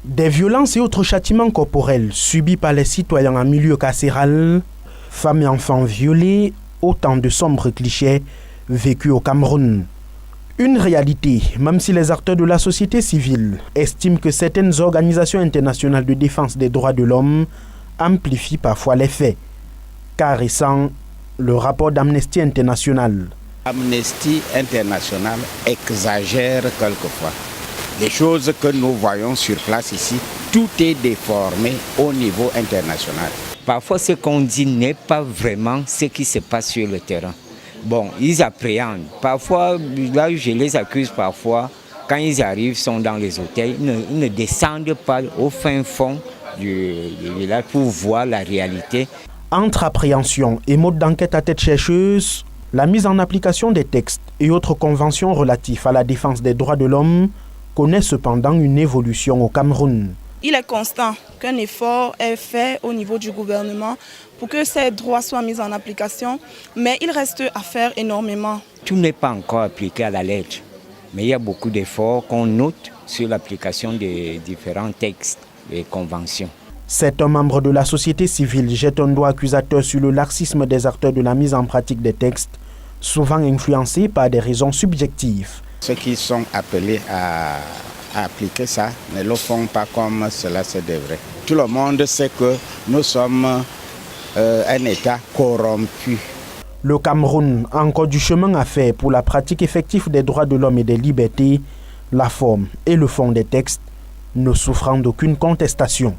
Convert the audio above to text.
Des violences et autres châtiments corporels subis par les citoyens en milieu carcéral, femmes et enfants violés, autant de sombres clichés vécus au Cameroun. Une réalité, même si les acteurs de la société civile estiment que certaines organisations internationales de défense des droits de l'homme amplifient parfois les faits. Car récent, le rapport d'Amnesty International. Amnesty International exagère quelquefois. Les choses que nous voyons sur place ici, tout est déformé au niveau international. Parfois, ce qu'on dit n'est pas vraiment ce qui se passe sur le terrain. Bon, ils appréhendent. Parfois, là où je les accuse parfois, quand ils arrivent, sont dans les hôtels, ils ne descendent pas au fin fond du village pour voir la réalité. Entre appréhension et mode d'enquête à tête chercheuse, la mise en application des textes et autres conventions relatifs à la défense des droits de l'homme connaît cependant une évolution au Cameroun. Il est constant qu'un effort est fait au niveau du gouvernement pour que ces droits soient mis en application, mais il reste à faire énormément. Tout n'est pas encore appliqué à la lettre, mais il y a beaucoup d'efforts qu'on note sur l'application des différents textes et conventions. Certains membres de la société civile jettent un doigt accusateur sur le laxisme des acteurs de la mise en pratique des textes, souvent influencés par des raisons subjectives. Ceux qui sont appelés à appliquer ça ne le font pas comme cela se devrait. Tout le monde sait que nous sommes un État corrompu. Le Cameroun a encore du chemin à faire pour la pratique effective des droits de l'homme et des libertés, la forme et le fond des textes ne souffrant d'aucune contestation.